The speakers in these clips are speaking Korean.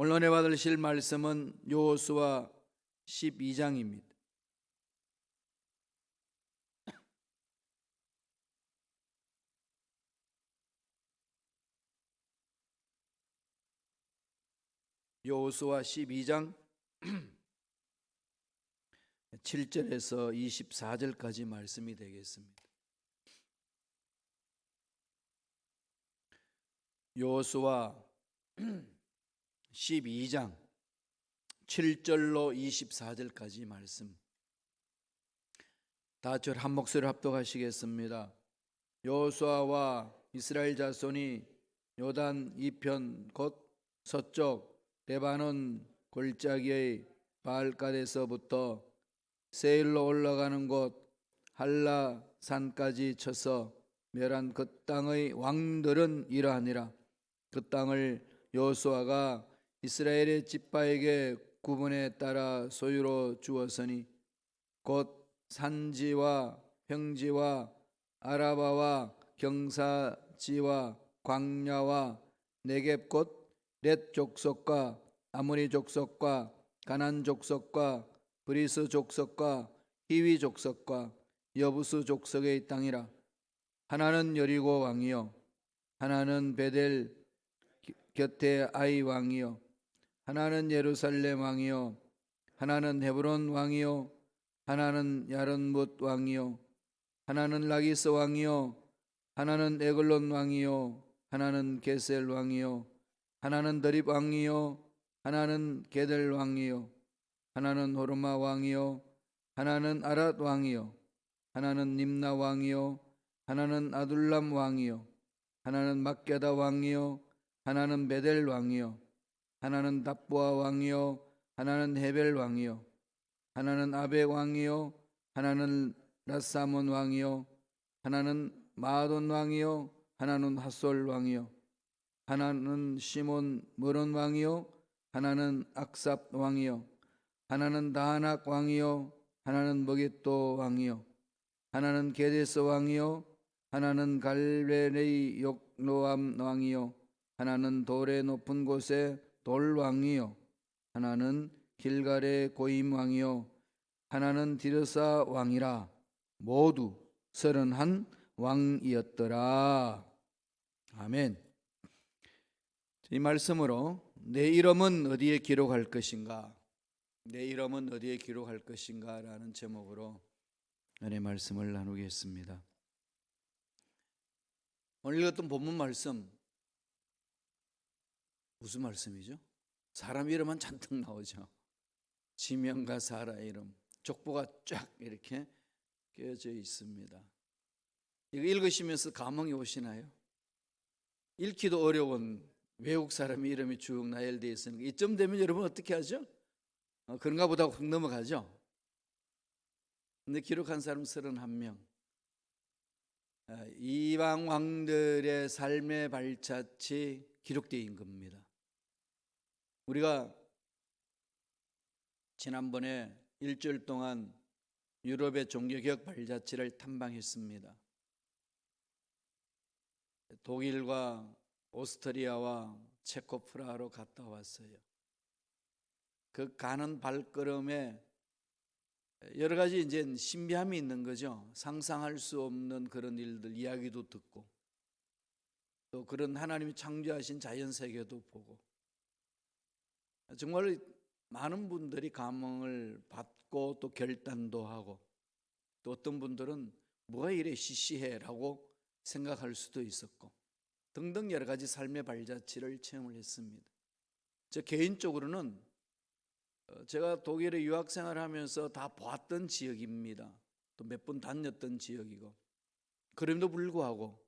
오늘 은혜 받으실 말씀은 여호수아 12장입니다. 여호수아 12장 7절에서 24절까지 말씀이 되겠습니다. 여호수아 12장 7절로 24절까지 말씀. 다 절 한 목소리로 합독하시겠습니다. 여호수아와 이스라엘 자손이 요단 이편 곧 서쪽 레바논 골짜기의 바알갓에서부터 세일로 올라가는 곳 할라 산까지 쳐서 멸한 그 땅의 왕들은 이러하니라. 그 땅을 여호수아가 이스라엘의 지파에게 구분에 따라 소유로 주었으니 곧 산지와 평지와 아라바와 경사지와 광야와 네겝 곧 렛 족속과 아모리 족속과 가난 족속과 브리스 족속과 히위 족속과 여부스 족속의 땅이라. 하나는 여리고 왕이요 하나는 베델 곁에 아이 왕이요 하나는 예루살렘 왕이요 하나는 헤브론 왕이요 하나는 야른뭇 왕이요 하나는 라기스 왕이요 하나는 에글론 왕이요 하나는 게셀 왕이요 하나는 드립 왕이요 하나는 게델 왕이요 하나는 호르마 왕이요 하나는 아랏 왕이요 하나는 님나 왕이요 하나는 아둘람 왕이요 하나는 막게다 왕이요 하나는 베델 왕이요 하나는 답보아 왕이요 하나는 헤벨 왕이요 하나는 아벡 왕이요 하나는 라사몬 왕이요 하나는 마아돈 왕이요 하나는 핫솔 왕이요 하나는 시몬 머론 왕이요 하나는 악삽 왕이요 하나는 다하낙 왕이요 하나는 머깃도 왕이요 하나는 게데스 왕이요 하나는 갈멜의 욕로암 왕이요 하나는 돌의 높은 곳에 돌 왕이요 하나는 길갈의 고임 왕이요 하나는 디르사 왕이라. 모두 31 왕이었더라. 아멘. 이 말씀으로 내 이름은 어디에 기록할 것인가, 내 이름은 어디에 기록할 것인가 라는 제목으로 은혜 말씀을 나누겠습니다. 오늘 읽었던 본문 말씀 무슨 말씀이죠? 사람 이름은 잔뜩 나오죠. 지명과 사라 이름, 족보가 쫙 이렇게 끼어져 있습니다. 이거 읽으시면서 감흥이 오시나요? 읽기도 어려운 외국 사람 이름이 쭉 나열되어 있으니까 이쯤 되면 여러분 어떻게 하죠? 그런가 보다 훅 넘어가죠. 근데 기록한 사람 31명. 이방 왕들의 삶의 발자취 기록되어 있는 겁니다. 우리가 지난번에 일주일 동안 유럽의 종교개혁 발자취를 탐방했습니다. 독일과 오스트리아와 체코프라하로 갔다 왔어요. 그 가는 발걸음에 여러 가지 이제 신비함이 있는 거죠. 상상할 수 없는 그런 일들 이야기도 듣고 또 그런 하나님이 창조하신 자연 세계도 보고 정말 많은 분들이 감흥을 받고 또 결단도 하고 또 어떤 분들은 뭐가 이래 시시해라고 생각할 수도 있었고 등등 여러 가지 삶의 발자취를 체험을 했습니다. 저 개인적으로는 제가 독일에 유학생활을 하면서 다 보았던 지역입니다. 또 몇 번 다녔던 지역이고 그럼에도 불구하고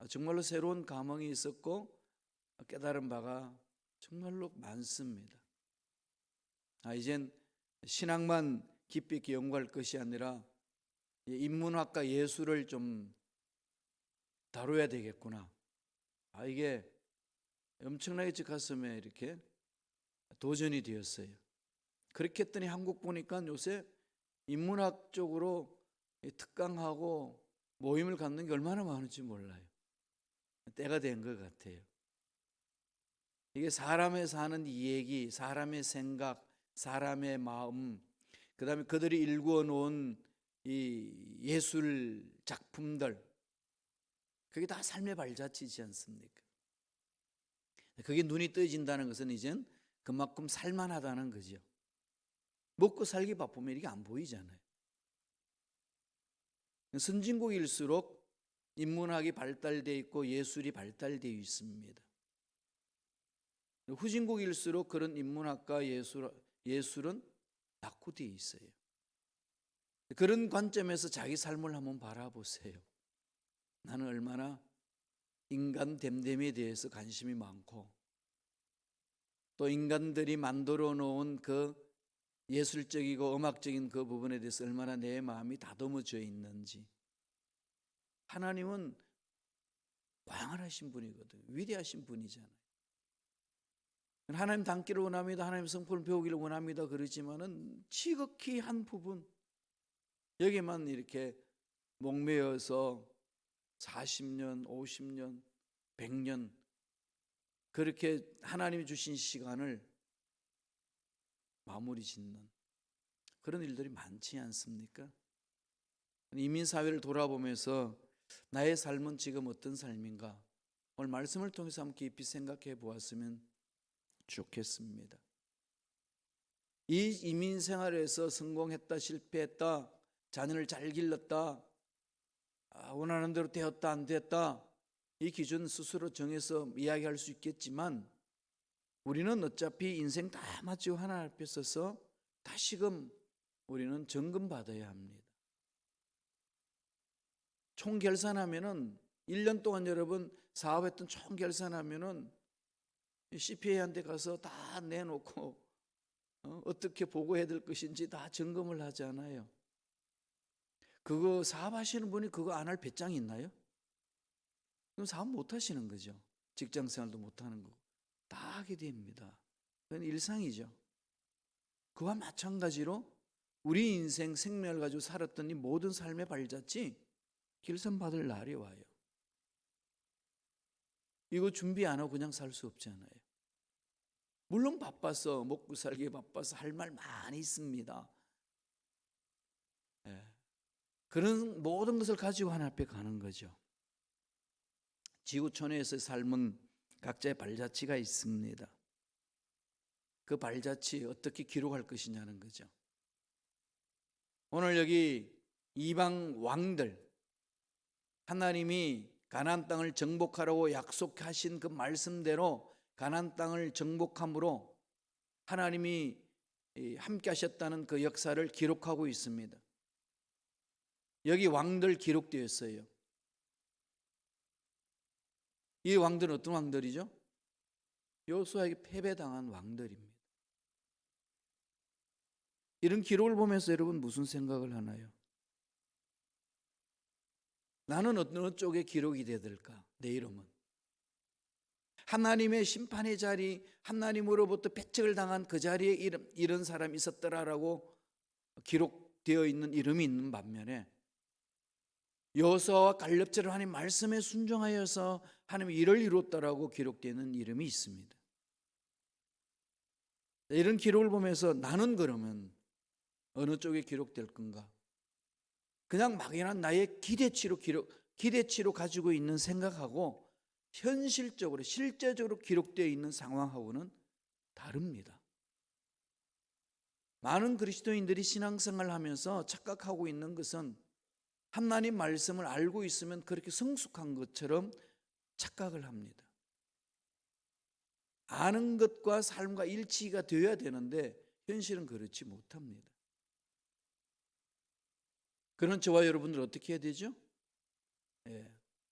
정말로 새로운 감흥이 있었고 깨달은 바가 정말로 많습니다. 이젠 신학만 깊이 있게 연구할 것이 아니라 인문학과 예술을 좀 다뤄야 되겠구나. 이게 엄청나게 제 가슴에 이렇게 도전이 되었어요. 그렇게 했더니 한국 보니까 요새 인문학 쪽으로 특강하고 모임을 갖는 게 얼마나 많은지 몰라요. 때가 된 것 같아요. 이게 사람의 사는 이야기, 사람의 생각, 사람의 마음, 그다음에 그들이 일구어 놓은 이 예술 작품들, 그게 다 삶의 발자취지 않습니까? 그게 눈이 떠진다는 것은 이젠 그만큼 살만하다는 거죠. 먹고 살기 바쁘면 이게 안 보이잖아요. 선진국일수록 인문학이 발달되어 있고 예술이 발달되어 있습니다. 후진국일수록 그런 인문학과 예술은 낙후되어 있어요. 그런 관점에서 자기 삶을 한번 바라보세요. 나는 얼마나 인간 됨됨에 대해서 관심이 많고, 또 인간들이 만들어 놓은 그 예술적이고 음악적인 그 부분에 대해서 얼마나 내 마음이 다듬어져 있는지. 하나님은 광활하신 분이거든요. 위대하신 분이잖아요. 하나님 닮기를 원합니다. 하나님 성품을 배우기를 원합니다. 그러지만은 지극히 한 부분, 여기만 이렇게 목매어서 40년, 50년, 100년 그렇게 하나님이 주신 시간을 마무리 짓는 그런 일들이 많지 않습니까? 이민사회를 돌아보면서 나의 삶은 지금 어떤 삶인가? 오늘 말씀을 통해서 한번 깊이 생각해 보았으면 좋겠습니다. 이 이민 생활에서 성공했다, 실패했다, 자녀를 잘 길렀다, 원하는 대로 되었다, 안 됐다, 이 기준 스스로 정해서 이야기할 수 있겠지만, 우리는 어차피 인생 다 마치고 하나님 앞에 서서 다시금 우리는 점검받아야 합니다. 총 결산하면은 1년 동안 여러분 사업했던 총 결산하면은 CPA한테 가서 다 내놓고 어떻게 보고해야 될 것인지 다 점검을 하잖아요. 그거 사업하시는 분이 그거 안 할 배짱이 있나요? 그럼 사업 못 하시는 거죠. 직장 생활도 못 하는 거고. 다 하게 됩니다. 그건 일상이죠. 그와 마찬가지로 우리 인생 생명을 가지고 살았던 이 모든 삶의 발자취 결산받을 날이 와요. 이거 준비 안 하고 그냥 살 수 없잖아요. 물론 바빠서 먹고 살기에 바빠서 할 말 많이 있습니다. 그런 모든 것을 가지고 하나님 앞에 가는 거죠. 지구촌에서 삶은 각자의 발자취가 있습니다. 그 발자취 어떻게 기록할 것이냐는 거죠. 오늘 여기 이방 왕들, 하나님이 가나안 땅을 정복하라고 약속하신 그 말씀대로 가나안 땅을 정복함으로 하나님이 함께 하셨다는 그 역사를 기록하고 있습니다. 여기 왕들 기록되어 있어요. 이 왕들은 어떤 왕들이죠? 여호수아에게 패배당한 왕들입니다. 이런 기록을 보면서 여러분 무슨 생각을 하나요? 나는 어느 쪽에 기록이 되어야 될까? 내 이름은 하나님의 심판의 자리, 하나님으로부터 배척을 당한 그 자리에 이런 사람이 있었더라라고 기록되어 있는 이름이 있는 반면에, 여호수아와 갈렙처럼 하나님 말씀에 순종하여서 하나님이 일을 이뤘다라고 기록되어 있는 이름이 있습니다. 이런 기록을 보면서 나는 그러면 어느 쪽에 기록될 건가? 그냥 막연한 나의 기대치로 가지고 있는 생각하고 현실적으로 실제적으로 기록되어 있는 상황하고는 다릅니다. 많은 그리스도인들이 신앙생활을 하면서 착각하고 있는 것은 하나님 말씀을 알고 있으면 그렇게 성숙한 것처럼 착각을 합니다. 아는 것과 삶과 일치가 되어야 되는데 현실은 그렇지 못합니다. 그런 저와 여러분들 어떻게 해야 되죠?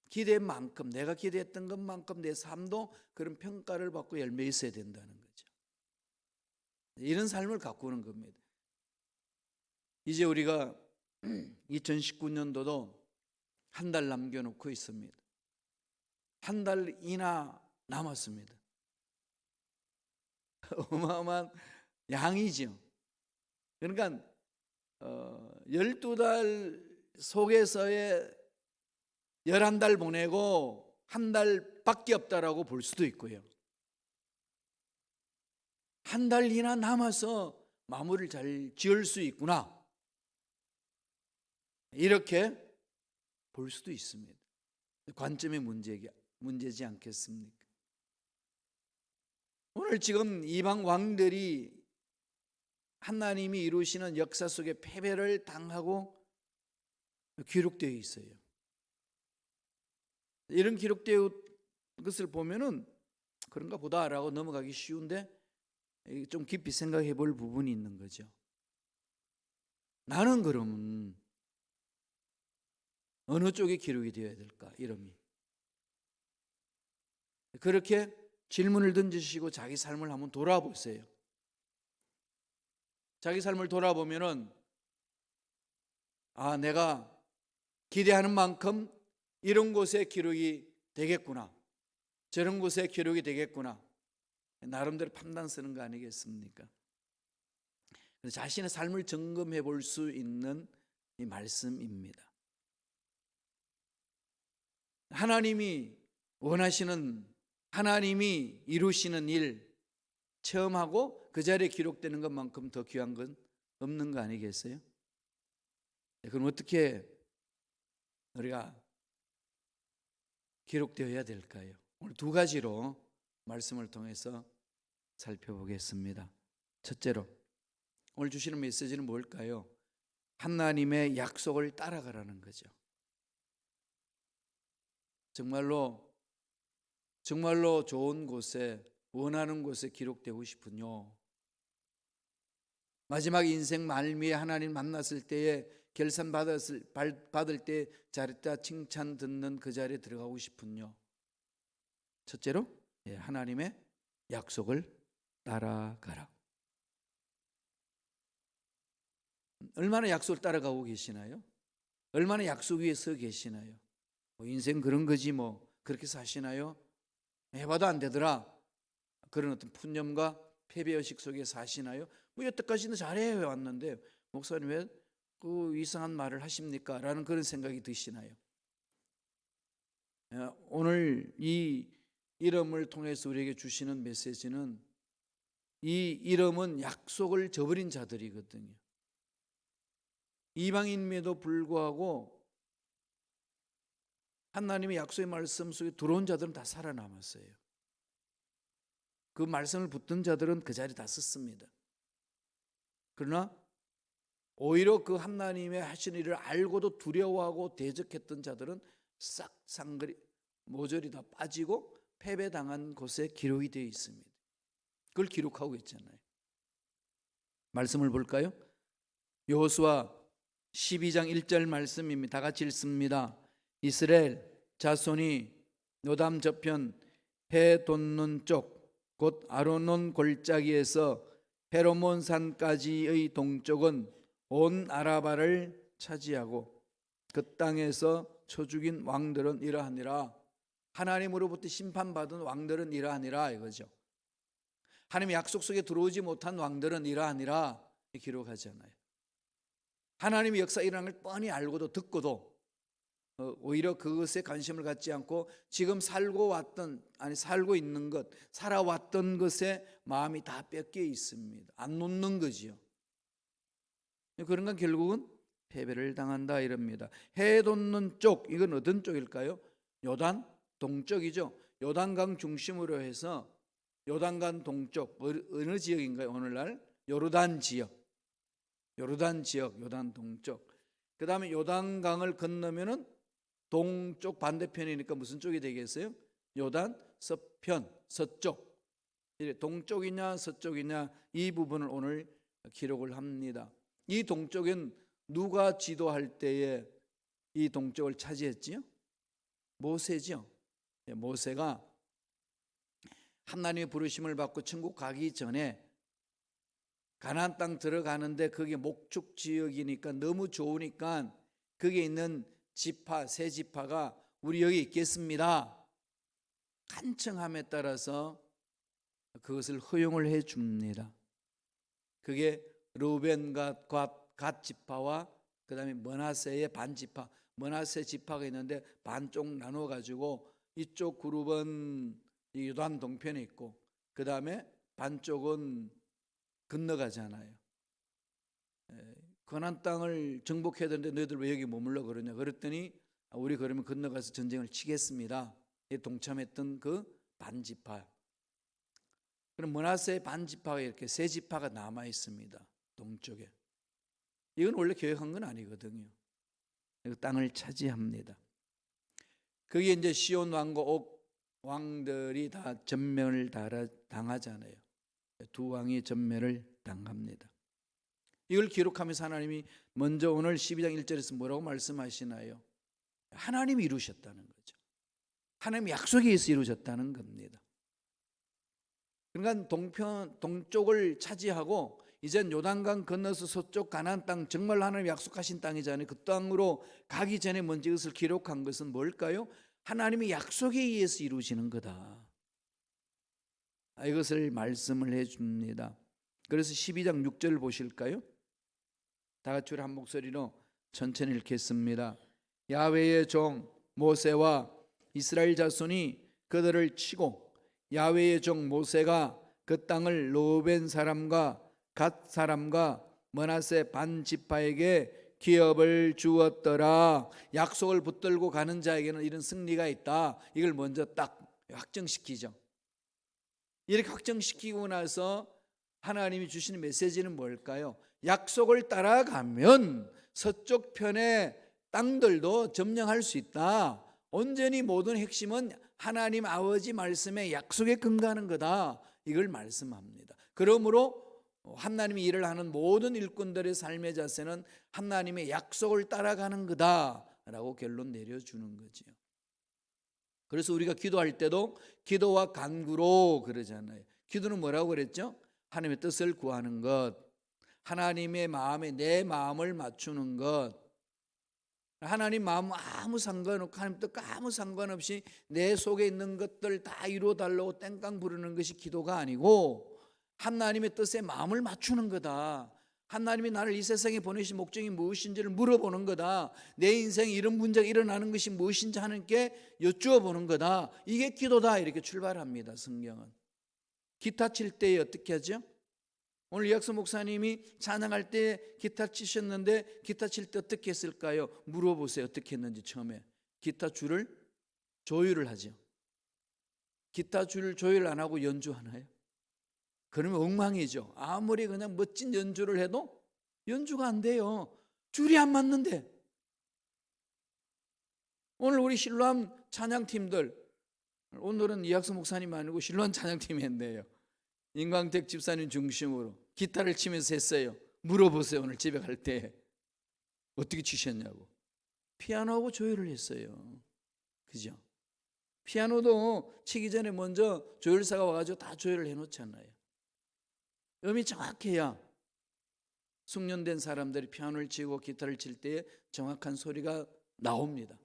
기대만큼, 내가 기대했던 것만큼 내 삶도 그런 평가를 받고 열매 있어야 된다는 거죠. 이런 삶을 가꾸는 겁니다. 이제 우리가 2019년도도 한 달 남겨놓고 있습니다. 한 달이나 남았습니다. 어마어마한 양이죠. 그러니까 12달 속에서의 11달 보내고 한 달밖에 없다라고 볼 수도 있고요. 한 달이나 남아서 마무리를 잘 지을 수 있구나, 이렇게 볼 수도 있습니다. 관점의 문제지 않겠습니까? 오늘 지금 이방 왕들이 하나님이 이루시는 역사 속에 패배를 당하고 기록되어 있어요. 이런 기록되어 것을 보면은 그런가 보다라고 넘어가기 쉬운데 좀 깊이 생각해 볼 부분이 있는 거죠. 나는 그러면 어느 쪽에 기록이 되어야 될까? 이름이. 그렇게 질문을 던지시고 자기 삶을 한번 돌아보세요. 자기 삶을 돌아보면은 내가 기대하는 만큼 이런 곳에 기록이 되겠구나, 저런 곳에 기록이 되겠구나, 나름대로 판단 쓰는 거 아니겠습니까? 자신의 삶을 점검해 볼 수 있는 이 말씀입니다. 하나님이 원하시는, 하나님이 이루시는 일 체험하고 그 자리에 기록되는 것만큼 더 귀한 건 없는 거 아니겠어요? 그럼 어떻게 우리가 기록되어야 될까요? 오늘 두 가지로 말씀을 통해서 살펴보겠습니다. 첫째로 오늘 주시는 메시지는 뭘까요? 하나님의 약속을 따라가라는 거죠. 정말로 좋은 곳에, 원하는 곳에 기록되고 싶은요, 마지막 인생 말미에 하나님 만났을 때에 결산 받을 때 잘했다 칭찬 듣는 그 자리에 들어가고 싶은요, 첫째로 하나님의 약속을 따라가라. 얼마나 약속을 따라가고 계시나요? 얼마나 약속 위에 서 계시나요? 인생 그런 거지 뭐 그렇게 사시나요? 해봐도 안 되더라, 그런 어떤 푸념과 패배의식 속에 사시나요? 여태까지는 잘해 왔는데 목사님 왜 그 이상한 말을 하십니까? 라는 그런 생각이 드시나요? 오늘 이 이름을 통해서 우리에게 주시는 메시지는, 이 이름은 약속을 저버린 자들이거든요. 이방인임에도 불구하고 하나님의 약속의 말씀 속에 들어온 자들은 다 살아남았어요. 그 말씀을 붙든 자들은 그 자리 다 썼습니다. 그러나 오히려 그 하나님의 하신 일을 알고도 두려워하고 대적했던 자들은 싹 상그리 모조리 다 빠지고 패배당한 곳에 기록이 되어 있습니다. 그걸 기록하고 있잖아요. 말씀을 볼까요? 여호수아 12장 1절 말씀입니다. 다 같이 읽습니다. 이스라엘 자손이 요담 저편 해 돋는 쪽 곧 아르논 골짜기에서 헤르몬 산까지의 동쪽은 온 아라바를 차지하고 그 땅에서 쳐 죽인 왕들은 이러하니라. 하나님으로부터 심판받은 왕들은 이러하니라 이거죠. 하나님의 약속 속에 들어오지 못한 왕들은 이러하니라 기록하잖아요. 하나님의 역사 일어나는 걸 뻔히 알고도 듣고도 오히려 그것에 관심을 갖지 않고 지금 살고 있는 것, 살아왔던 것에 마음이 다 뺏겨 있습니다. 안 놓는 거지요. 그런 건 결국은 패배를 당한다 이럽니다. 해 돋는 쪽, 이건 어떤 쪽일까요? 요단 동쪽이죠. 요단강 중심으로 해서 요단강 동쪽, 어느 지역인가요? 오늘날 요르단 지역, 요단 동쪽. 그 다음에 요단강을 건너면은 동쪽 반대편이니까 무슨 쪽이 되겠어요? 요단 서편, 서쪽. 동쪽이냐 서쪽이냐 이 부분을 오늘 기록을 합니다. 이 동쪽은 누가 지도할 때에 이 동쪽을 차지했지요? 모세죠. 모세가 하나님의 부르심을 받고 천국 가기 전에 가나안 땅 들어가는데 그게 목축 지역이니까 너무 좋으니까 거기에 있는 지파, 세 지파가 우리 여기 있겠습니다 간청함에 따라서 그것을 허용을 해 줍니다. 그게 르우벤과 갓 지파와 그 다음에 므낫세의 반 지파, 므낫세 지파가 있는데 반쪽 나눠 가지고 이쪽 그룹은 요단 동편에 있고 그 다음에 반쪽은 건너가잖아요. 고난 땅을 정복해야 되는데 너희들 왜 여기 머물러 그러냐 그랬더니 우리 그러면 건너가서 전쟁을 치겠습니다. 동참했던 그 반지파. 그럼 므낫세 반지파가 이렇게 세 지파가 남아 있습니다. 동쪽에. 이건 원래 계획한 건 아니거든요. 그 땅을 차지합니다. 거기에 이제 시온 왕과 옥 왕들이 다 전멸을 당하잖아요. 두 왕이 전멸을 당합니다. 이걸 기록하면서 하나님이 먼저 오늘 12장 1절에서 뭐라고 말씀하시나요? 하나님이 이루셨다는 거죠. 하나님 약속에 의해서 이루어졌다는 겁니다. 그러니까 동쪽을 차지하고 이젠 요단강 건너서 서쪽 가나안 땅, 정말 하나님 약속하신 땅이잖아요. 그 땅으로 가기 전에 먼저 이것을 기록한 것은 뭘까요? 하나님이 약속에 의해서 이루어지는 거다. 이것을 말씀을 해줍니다. 그래서 12장 6절 보실까요? 다 같이 한 목소리로 천천히 읽겠습니다. 야훼의 종 모세와 이스라엘 자손이 그들을 치고 야훼의 종 모세가 그 땅을 르우벤 사람과 갓 사람과 므낫세 반 지파에게 기업을 주었더라. 약속을 붙들고 가는 자에게는 이런 승리가 있다. 이걸 먼저 딱 확정시키죠. 이렇게 확정시키고 나서 하나님이 주시는 메시지는 뭘까요? 약속을 따라가면 서쪽 편의 땅들도 점령할 수 있다. 온전히 모든 핵심은 하나님 아버지 말씀의 약속에 근거하는 거다. 이걸 말씀합니다. 그러므로 하나님이 일을 하는 모든 일꾼들의 삶의 자세는 하나님의 약속을 따라가는 거다라고 결론 내려주는 거죠. 그래서 우리가 기도할 때도 기도와 간구로 그러잖아요. 기도는 뭐라고 그랬죠? 하나님의 뜻을 구하는 것, 하나님의 마음에 내 마음을 맞추는 것, 하나님 마음 아무 상관없고 하나님 뜻과 아무 상관없이 내 속에 있는 것들 다 이루어달라고 땡깡 부르는 것이 기도가 아니고 하나님의 뜻에 마음을 맞추는 거다. 하나님이 나를 이 세상에 보내신 목적이 무엇인지를 물어보는 거다. 내 인생에 이런 문제가 일어나는 것이 무엇인지 하나님께 여쭈어 보는 거다. 이게 기도다. 이렇게 출발합니다. 성경은. 기타 칠 때 어떻게 하죠? 오늘 이학수 목사님이 찬양할 때 기타 치셨는데 기타 칠 때 어떻게 했을까요? 물어보세요. 어떻게 했는지 처음에. 기타 줄을 조율을 하죠. 기타 줄 조율 안 하고 연주하나요? 그러면 엉망이죠. 아무리 그냥 멋진 연주를 해도 연주가 안 돼요. 줄이 안 맞는데. 오늘 우리 신로암 찬양팀들, 오늘은 이학수 목사님 아니고 신로암 찬양팀이 했네요. 임광택 집사님 중심으로 기타를 치면서 했어요. 물어보세요. 오늘 집에 갈 때 어떻게 치셨냐고. 피아노하고 조율을 했어요. 그죠? 피아노도 치기 전에 먼저 조율사가 와가지고 다 조율을 해놓잖아요. 음이 정확해야 숙련된 사람들이 피아노를 치고 기타를 칠 때 정확한 소리가 나옵니다.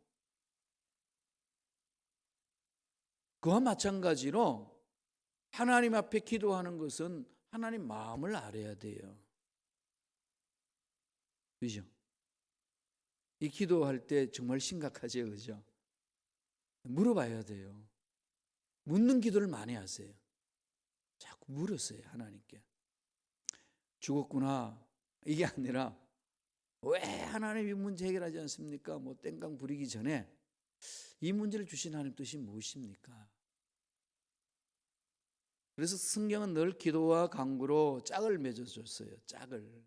그와 마찬가지로 하나님 앞에 기도하는 것은 하나님 마음을 알아야 돼요. 그죠? 이 기도할 때 정말 심각하죠. 그죠? 물어봐야 돼요. 묻는 기도를 많이 하세요. 자꾸 물으세요. 하나님께. 죽었구나. 이게 아니라 왜 하나님 이 문제 해결하지 않습니까? 뭐 땡깡 부리기 전에 이 문제를 주신 하나님 뜻이 무엇입니까? 그래서 성경은 늘 기도와 간구로 짝을 맺어줬어요. 짝을.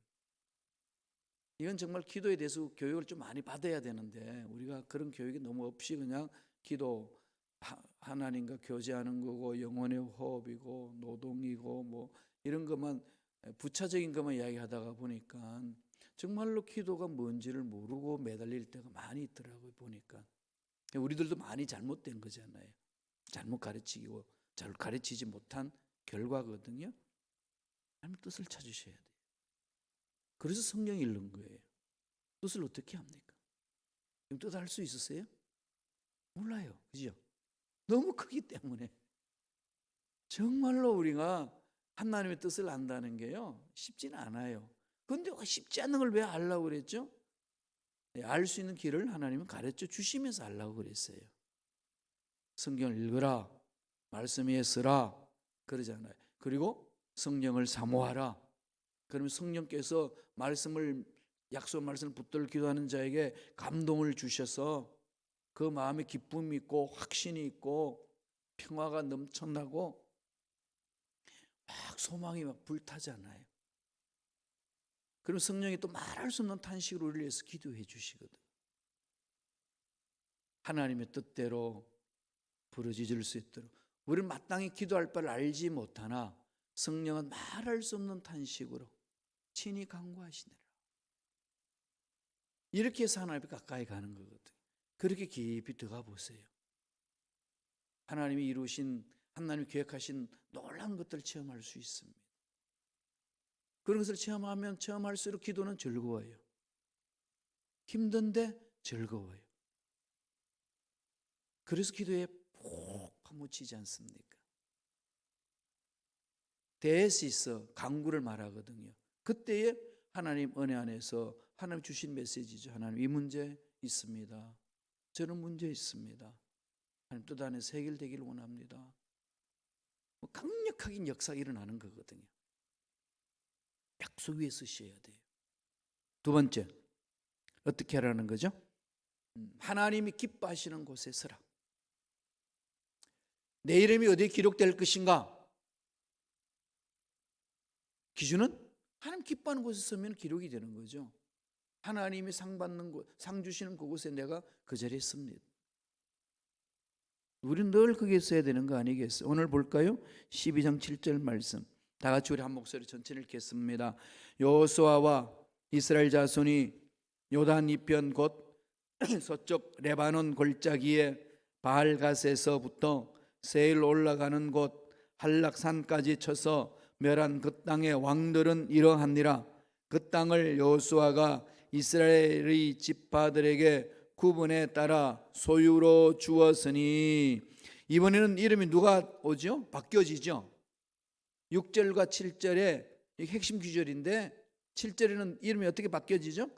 이건 정말 기도에 대해서 교육을 좀 많이 받아야 되는데 우리가 그런 교육이 너무 없이 그냥 기도 하나님과 교제하는 거고 영혼의 호흡이고 노동이고 뭐 이런 것만 부차적인 것만 이야기하다가 보니까 정말로 기도가 뭔지를 모르고 매달릴 때가 많이 있더라고요. 보니까 우리들도 많이 잘못된 거잖아요. 잘못 가르치고 잘 가르치지 못한 결과거든요. 하나님 뜻을 찾으셔야 돼요. 그래서 성경이 읽는 거예요. 뜻을 어떻게 합니까? 뜻 알 수 있으세요? 몰라요. 그죠? 너무 크기 때문에 정말로 우리가 하나님의 뜻을 안다는 게요 쉽지는 않아요. 그런데 쉽지 않은 걸 왜 알라고 그랬죠? 알 수 있는 길을 하나님은 가르쳐 주시면서 알라고 그랬어요. 성경을 읽으라, 말씀 위에 서라 그러잖아요. 그리고 성령을 사모하라. 그러면 성령께서 약속 말씀을 붙들고 기도하는 자에게 감동을 주셔서 그 마음에 기쁨이 있고 확신이 있고 평화가 넘쳐나고 막 소망이 막 불타잖아요. 그럼 성령이 또 말할 수 없는 탄식으로 우리를 위해서 기도해 주시거든. 하나님의 뜻대로 부르짖을 수 있도록. 우리는 마땅히 기도할 바를 알지 못하나 성령은 말할 수 없는 탄식으로 친히 간구하시느라. 이렇게 해서 하나님 가까이 가는 거거든. 그렇게 깊이 들어가 보세요. 하나님이 이루신, 하나님이 계획하신 놀라운 것들을 체험할 수 있습니다. 그런 것을 체험하면 체험할수록 기도는 즐거워요. 힘든데 즐거워요. 그래서 기도에 푹 파묻히지 않습니까? 데시스, 간구를 말하거든요. 그때에 하나님 은혜 안에서 하나님 주신 메시지죠. 하나님 이 문제 있습니다. 저는 문제 있습니다. 하나님 뜻 안에서 해결되기를 원합니다. 강력하게 역사가 일어나는 거거든요. 약속 위에 서셔야 돼요. 두 번째, 어떻게 하라는 거죠? 하나님이 기뻐하시는 곳에 서라. 내 이름이 어디에 기록될 것인가? 기준은 하나님 기뻐하는 곳에 서면 기록이 되는 거죠. 하나님이 상 받는 곳, 상 주시는 그곳에 내가 그 자리에 섭니다. 우리는 늘 거기에 서야 되는 거 아니겠어요? 오늘 볼까요? 12장 7절 말씀. 다 같이 우리 한 목소리 전체를 읽겠습니다. 여호수아와 이스라엘 자손이 요단 이편 곧 서쪽 레바논 골짜기에 바알갓에서부터 세일 올라가는 곳 한락산까지 쳐서 멸한 그 땅의 왕들은 이러하니라. 그 땅을 여호수아가 이스라엘의 지파들에게 구분에 따라 소유로 주었으니. 이번에는 이름이 누가 오죠? 바뀌어지죠. 6절과 7절에 핵심 구절인데 7절에는 이름이 어떻게 바뀌어지죠?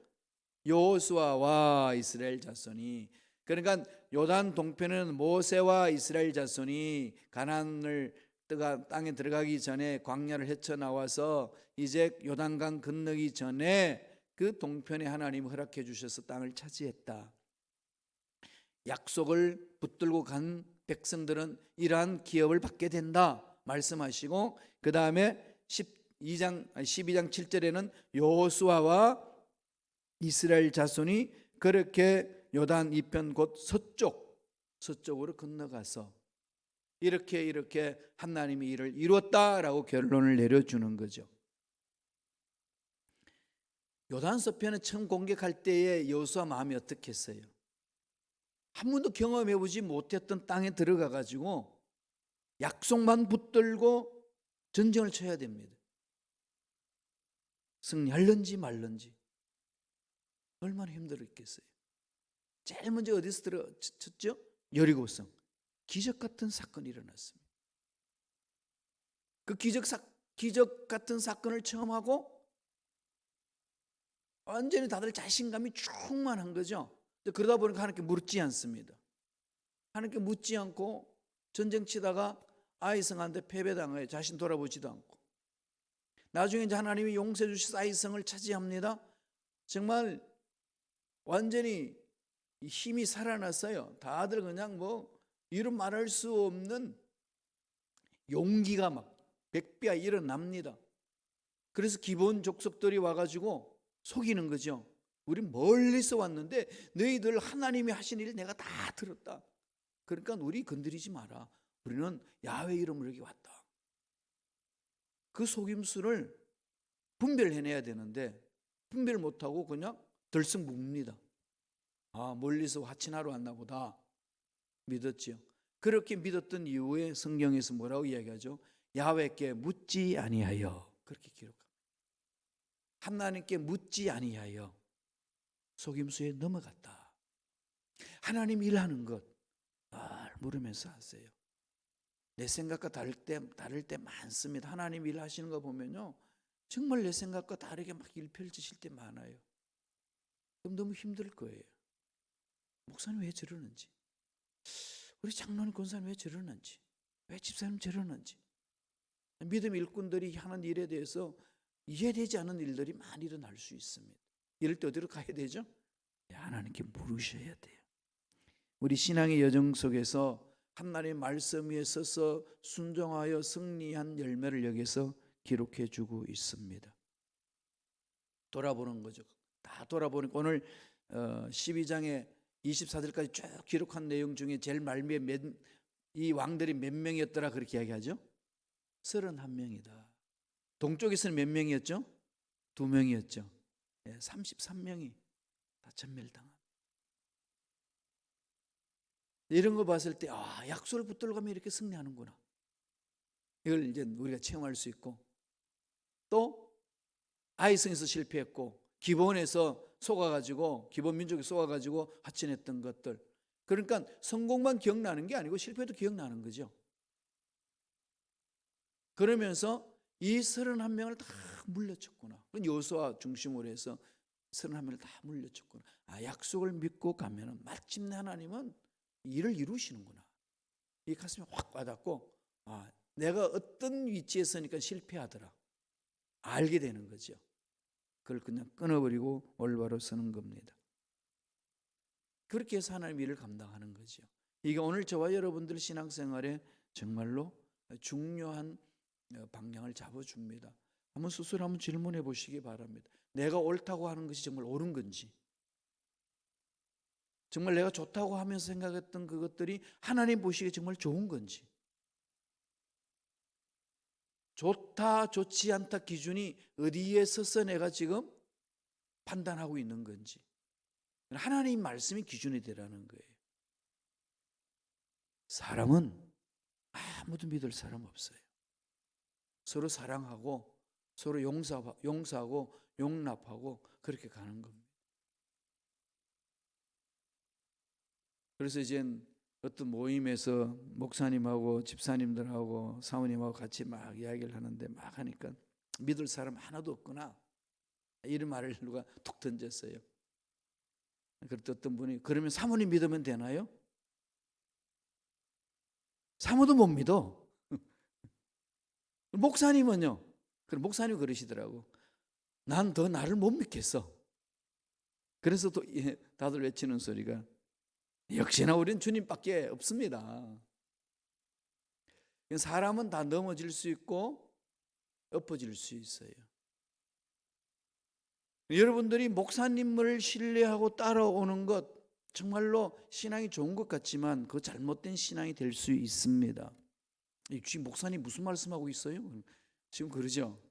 여호수아와 이스라엘 자손이. 그러니까 요단 동편에는 모세와 이스라엘 자손이 가나안을 땅에 들어가기 전에 광야를 헤쳐나와서 이제 요단강 건너기 전에 그 동편에 하나님 허락해 주셔서 땅을 차지했다. 약속을 붙들고 간 백성들은 이러한 기업을 받게 된다 말씀하시고, 그 다음에 12장 7절에는 여호수아와 이스라엘 자손이 그렇게 요단 이편 곧 서쪽으로 건너가서 이렇게 하나님이 이를 이루었다라고 결론을 내려주는 거죠. 요단 서편을 처음 공격할 때의 여호수아 마음이 어떻겠어요? 한 번도 경험해보지 못했던 땅에 들어가 가지고 약속만 붙들고 전쟁을 쳐야 됩니다. 승리할런지 말런지 얼마나 힘들었겠어요. 제일 먼저 어디서 쳤죠? 여리고성. 기적 같은 사건이 일어났습니다. 그 기적 같은 사건을 처음 하고 완전히 다들 자신감이 충만한 거죠. 그러다 보니까 하나님께 묻지 않습니다. 하나님께 묻지 않고 전쟁 치다가 아이성한테 패배당해 자신 돌아보지도 않고, 나중에 이제 하나님이 용서해 주신 아이성을 차지합니다. 정말 완전히 힘이 살아났어요. 다들 그냥 이름 말할 수 없는 용기가 막 백비야 일어납니다. 그래서 기본 족속들이 와가지고 속이는 거죠. 우리 멀리서 왔는데 너희들 하나님이 하신 일 내가 다 들었다. 그러니까 우리 건드리지 마라. 우리는 야훼 이름으로 여기 왔다. 그 속임수를 분별해내야 되는데 분별 못하고 그냥 들썩 묵습니다. 아, 멀리서 화친하러 왔나 보다 믿었지요. 그렇게 믿었던 이후에 성경에서 뭐라고 이야기하죠? 야훼께 묻지 아니하여, 그렇게 기록합니다. 하나님께 묻지 아니하여 속임수에 넘어갔다. 하나님 일하는 것 늘 물으면서 하세요. 내 생각과 다를 때 많습니다. 하나님 일하시는 거 보면요, 정말 내 생각과 다르게 막 일 펼치실 때 많아요. 그럼 너무 힘들 거예요. 목사님 왜 저러는지, 우리 장로님 권사님 왜 저러는지, 왜 집사님 저러는지, 믿음 일꾼들이 하는 일에 대해서 이해되지 않는 일들이 많이 일어날 수 있습니다. 이럴 때 어디로 가야 되죠? 하나님께 물으셔야 돼요. 우리 신앙의 여정 속에서 하나님의 말씀 위에 서서 순종하여 승리한 열매를 여기서 기록해 주고 있습니다. 돌아보는 거죠. 다 돌아보니까 오늘 12장에 24절까지 쭉 기록한 내용 중에 제일 말미에 이 왕들이 몇 명이었더라 그렇게 이야기하죠. 31명이다. 동쪽에서는 몇 명이었죠? 2명이었죠. 33명이 다 전멸당합니다. 이런 거 봤을 때 약속을 붙들고 가면 이렇게 승리하는구나. 이걸 이제 우리가 체험할 수 있고, 또 아이성에서 실패했고 기본에서 속아가지고 기본 민족이 속아가지고 하천했던 것들, 그러니까 성공만 기억나는 게 아니고 실패도 기억나는 거죠. 그러면서 이 31명을 다 물려쳤구나. 여호수아 중심으로 해서 31명을 다 물려쳤구나. 약속을 믿고 가면 마침내 하나님은 일을 이루시는구나. 이 가슴에 확 와닿고 내가 어떤 위치에 서니까 실패하더라 알게 되는 거죠. 그걸 그냥 끊어버리고 올바로 서는 겁니다. 그렇게 해서 하나님 일을 감당하는 거죠. 이게 오늘 저와 여러분들 신앙생활에 정말로 중요한 방향을 잡아줍니다. 한번 스스로 한번 질문해 보시기 바랍니다. 내가 옳다고 하는 것이 정말 옳은 건지, 정말 내가 좋다고 하면서 생각했던 그것들이 하나님 보시기에 정말 좋은 건지, 좋다 좋지 않다 기준이 어디에 서서 내가 지금 판단하고 있는 건지, 하나님 말씀이 기준이 되라는 거예요. 사람은 아무도 믿을 사람 없어요. 서로 사랑하고 서로 용서하고 용납하고 그렇게 가는 겁니다. 그래서 이젠 어떤 모임에서 목사님하고 집사님들하고 사모님하고 같이 막 이야기를 하는데 막 하니까 믿을 사람 하나도 없구나 이런 말을 누가 툭 던졌어요. 그랬더니 어떤 분이 그러면 사모님 믿으면 되나요? 사모도 못 믿어. 목사님은요? 그럼 목사님 그러시더라고. 난 더 나를 못 믿겠어. 그래서 또 다들 외치는 소리가 역시나 우리는 주님밖에 없습니다. 사람은 다 넘어질 수 있고 엎어질 수 있어요. 여러분들이 목사님을 신뢰하고 따라오는 것 정말로 신앙이 좋은 것 같지만 그 잘못된 신앙이 될 수 있습니다. 지금 목사님 무슨 말씀하고 있어요? 지금 그러죠?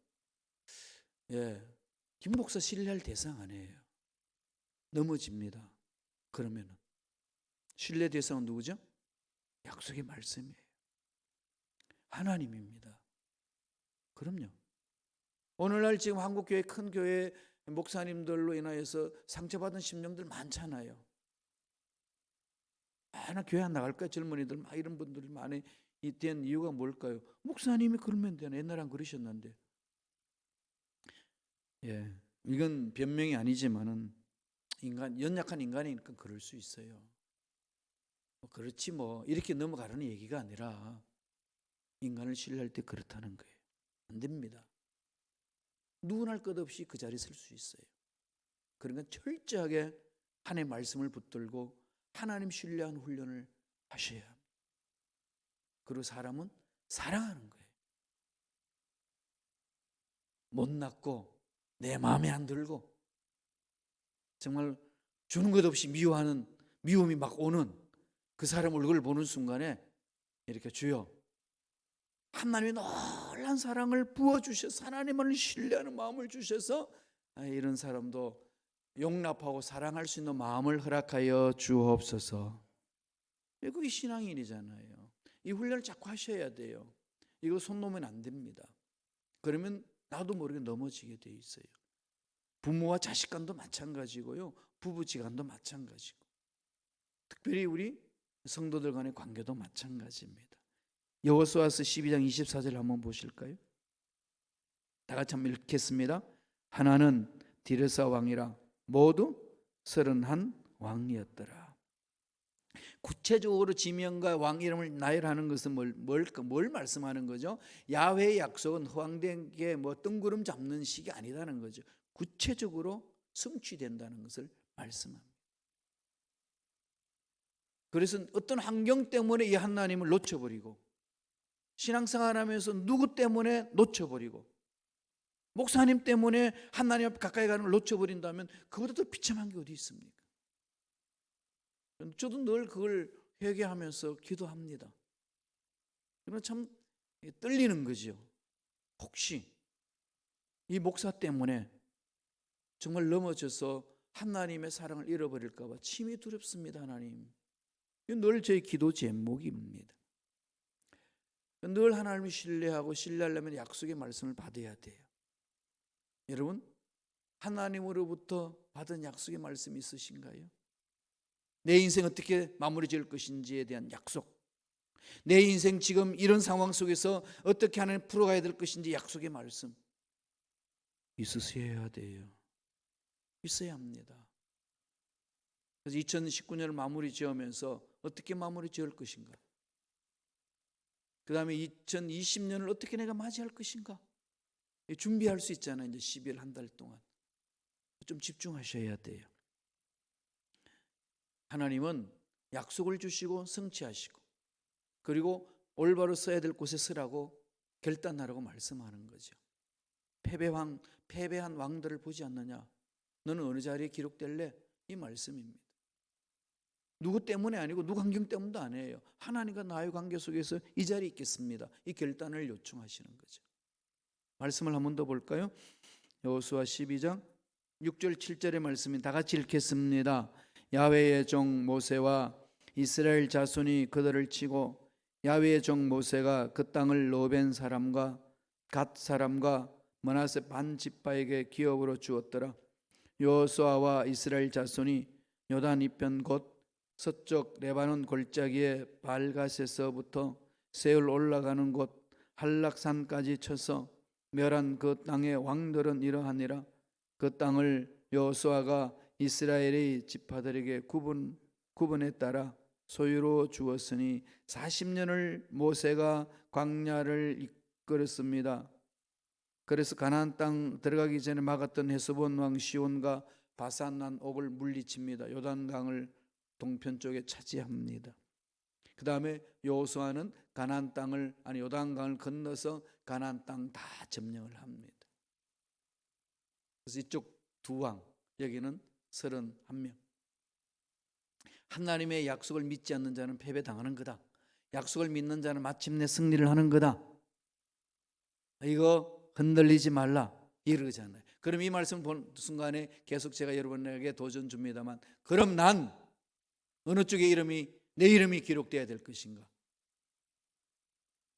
김 목사 신뢰할 대상 아니에요. 넘어집니다. 그러면은 신뢰 대상은 누구죠? 약속의 말씀이에요. 하나님입니다. 그럼요. 오늘날 지금 한국교회 큰 교회 목사님들로 인하여서 상처받은 심령들 많잖아요. 나 교회 안 나갈까 젊은이들 막 이런 분들이 많이 된 이유가 뭘까요? 목사님이 그러면 되나? 옛날에 안 그러셨는데. 이건 변명이 아니지만은 연약한 인간이니까 그럴 수 있어요. 그렇지 뭐 이렇게 넘어가라는 얘기가 아니라 인간을 신뢰할 때 그렇다는 거예요. 안 됩니다. 누구나 할 것 없이 그 자리에 설 수 있어요. 그러니까 철저하게 하나님의 말씀을 붙들고 하나님 신뢰하는 훈련을 하셔야 합니다. 그리고 사람은 사랑하는 거예요. 못났고 내 마음에 안 들고 정말 주는 것 없이 미움이 막 오는 그 사람 얼굴을 보는 순간에 이렇게 주여 하나님의 놀란 사랑을 부어주셔서 하나님을 신뢰하는 마음을 주셔서 이런 사람도 용납하고 사랑할 수 있는 마음을 허락하여 주옵소서. 그게 신앙의 일이잖아요. 이 훈련을 자꾸 하셔야 돼요. 이거 손 놓으면 안 됩니다. 그러면 나도 모르게 넘어지게 돼 있어요. 부모와 자식 간도 마찬가지고요. 부부지간도 마찬가지고 특별히 우리 성도들 간의 관계도 마찬가지입니다. 여호수아서 12장 24절 한번 보실까요? 다 같이 한번 읽겠습니다. 하나는 디르사 왕이라 모두 31 왕이었더라. 구체적으로 지명과 왕 이름을 나열하는 것은 뭘 말씀하는 거죠? 야훼의 약속은 허황된 게 뭐 뜬구름 잡는 식이 아니다는 거죠. 구체적으로 성취된다는 것을 말씀합니다. 그래서 어떤 환경 때문에 이 하나님을 놓쳐버리고, 신앙생활하면서 누구 때문에 놓쳐버리고, 목사님 때문에 하나님 앞 가까이 가는 걸 놓쳐버린다면 그보다 더 비참한 게 어디 있습니까? 저도 늘 그걸 회개하면서 기도합니다. 그러나 참 떨리는 거죠. 혹시 이 목사 때문에 정말 넘어져서 하나님의 사랑을 잃어버릴까 봐 심히 두렵습니다. 하나님, 늘 제 기도 제목입니다. 늘 하나님을 신뢰하고 신뢰하려면 약속의 말씀을 받아야 돼요. 여러분, 하나님으로부터 받은 약속의 말씀이 있으신가요? 내 인생 어떻게 마무리 지을 것인지에 대한 약속, 내 인생 지금 이런 상황 속에서 어떻게 하나님 풀어가야 될 것인지 약속의 말씀 있으셔야 돼요. 있어야 합니다. 그래서 2019년을 마무리 지으면서 어떻게 마무리 지을 것인가, 그 다음에 2020년을 어떻게 내가 맞이할 것인가 준비할 수 있잖아요. 이제 12일 한 달 동안 좀 집중하셔야 돼요. 하나님은 약속을 주시고 성취하시고, 그리고 올바로 써야 될 곳에 쓰라고 결단하라고 말씀하는 거죠. 패배한 왕들을 보지 않느냐? 너는 어느 자리에 기록될래? 이 말씀입니다. 누구 때문에 아니고 누구 환경 때문도 아니에요. 하나님과 나의 관계 속에서 이 자리에 있겠습니다. 이 결단을 요청하시는 거죠. 말씀을 한 번 더 볼까요? 여호수아 12장 6절 7절의 말씀이 다 같이 읽겠습니다. 야훼의 종 모세와 이스라엘 자손이 그들을 치고 야훼의 종 모세가 그 땅을 로벤 사람과 갓 사람과 므낫세 반 지파에게 기업으로 주었더라. 여호수아와 이스라엘 자손이 요단 이편 곧 서쪽 레바논 골짜기의 발갓에서부터 세울 올라가는 곳 한락산까지 쳐서 멸한 그 땅의 왕들은 이러하니라. 그 땅을 여호수아가 이스라엘의 지파들에게 구분에 따라 소유로 주었으니 40년을 모세가 광야를 이끌었습니다. 그래서 가나안 땅 들어가기 전에 막았던 헤스본 왕 시온과 바산난 옥을 물리칩니다. 요단강을 동편 쪽에 차지합니다. 그 다음에 여호수아는 가나안 땅을 요단강을 건너서 가나안 땅 다 점령을 합니다. 그래서 이쪽 두 왕, 여기는 31명. 하나님의 약속을 믿지 않는 자는 패배당하는 거다. 약속을 믿는 자는 마침내 승리를 하는 거다. 이거 흔들리지 말라 이러잖아요. 그럼 이 말씀 본 순간에 계속 제가 여러분에게 도전 줍니다만, 그럼 난 어느 쪽에 내 이름이 기록돼야 될 것인가?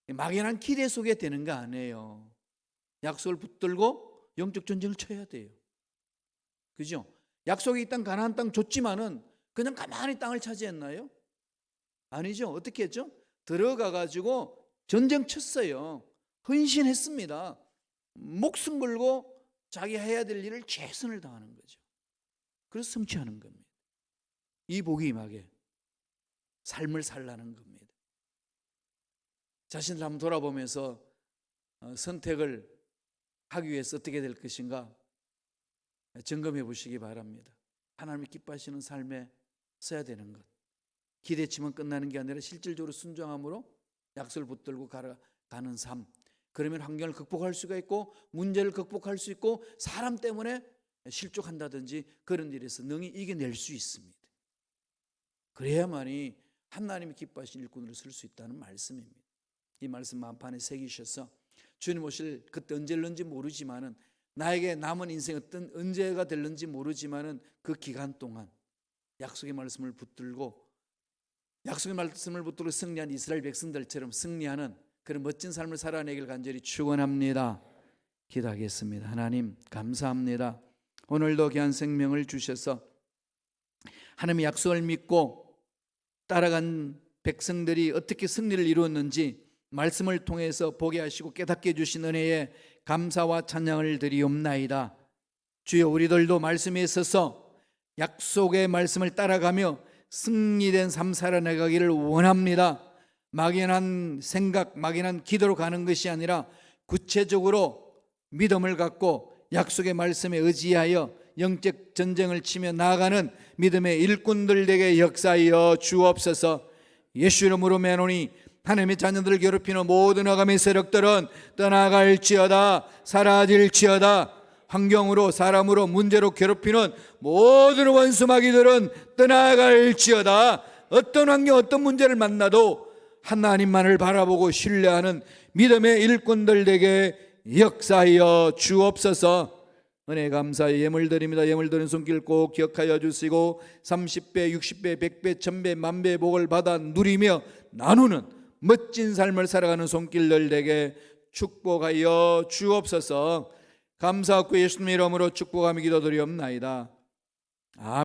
막연한 기대 속에 되는 거 아니에요. 약속을 붙들고 영적 전쟁을 쳐야 돼요. 그죠? 약속이 이 땅 가나안 땅 줬지만은 그냥 가만히 땅을 차지했나요? 아니죠. 어떻게 했죠? 들어가 가지고 전쟁 쳤어요. 헌신했습니다. 목숨 걸고 자기 해야 될 일을 최선을 다하는 거죠. 그래서 성취하는 겁니다. 이 복이 임하게 삶을 살라는 겁니다. 자신을 한번 돌아보면서 선택을 하기 위해서 어떻게 될 것인가 점검해 보시기 바랍니다. 하나님이 기뻐하시는 삶에 써야 되는 것, 기대치만 끝나는 게 아니라 실질적으로 순종함으로 약속을 붙들고 가는 삶. 그러면 환경을 극복할 수가 있고 문제를 극복할 수 있고 사람 때문에 실족한다든지 그런 일에서 능히 이겨낼 수 있습니다. 그래야만이 하나님이 기뻐하시는 일꾼으로 설 수 있다는 말씀입니다. 이 말씀 마음판에 새기셔서 주님 오실 그때 언제 될는지 모르지만은, 나에게 남은 인생 어떤 언제가 될는지 모르지만은 그 기간 동안 약속의 말씀을 붙들고 승리한 이스라엘 백성들처럼 승리하는 그런 멋진 삶을 살아내길 간절히 축원합니다. 기도하겠습니다. 하나님 감사합니다. 오늘도 귀한 생명을 주셔서 하나님의 약속을 믿고 따라간 백성들이 어떻게 승리를 이루었는지 말씀을 통해서 보게 하시고 깨닫게 해주신 은혜에 감사와 찬양을 드리옵나이다. 주여, 우리들도 말씀에 있어서 약속의 말씀을 따라가며 승리된 삶 살아나가기를 원합니다. 막연한 생각, 막연한 기도로 가는 것이 아니라 구체적으로 믿음을 갖고 약속의 말씀에 의지하여 영적 전쟁을 치며 나아가는 믿음의 일꾼들 되게 역사하여 주옵소서. 예수 이름으로 매노니 하나님의 자녀들을 괴롭히는 모든 악함의 세력들은 떠나갈지어다, 사라질지어다. 환경으로, 사람으로, 문제로 괴롭히는 모든 원수 마귀들은 떠나갈지어다. 어떤 환경, 어떤 문제를 만나도 하나님만을 바라보고 신뢰하는 믿음의 일꾼들 되게 역사하여 주옵소서. 은혜 감사의 예물 드립니다. 예물 드린 손길 꼭 기억하여 주시고 30배, 60배, 100배, 1000배, 만배의 복을 받아 누리며 나누는 멋진 삶을 살아가는 손길들 되게 축복하여 주옵소서. 감사하고 예수님 이름으로 축복하며 기도드리옵나이다. 아멘.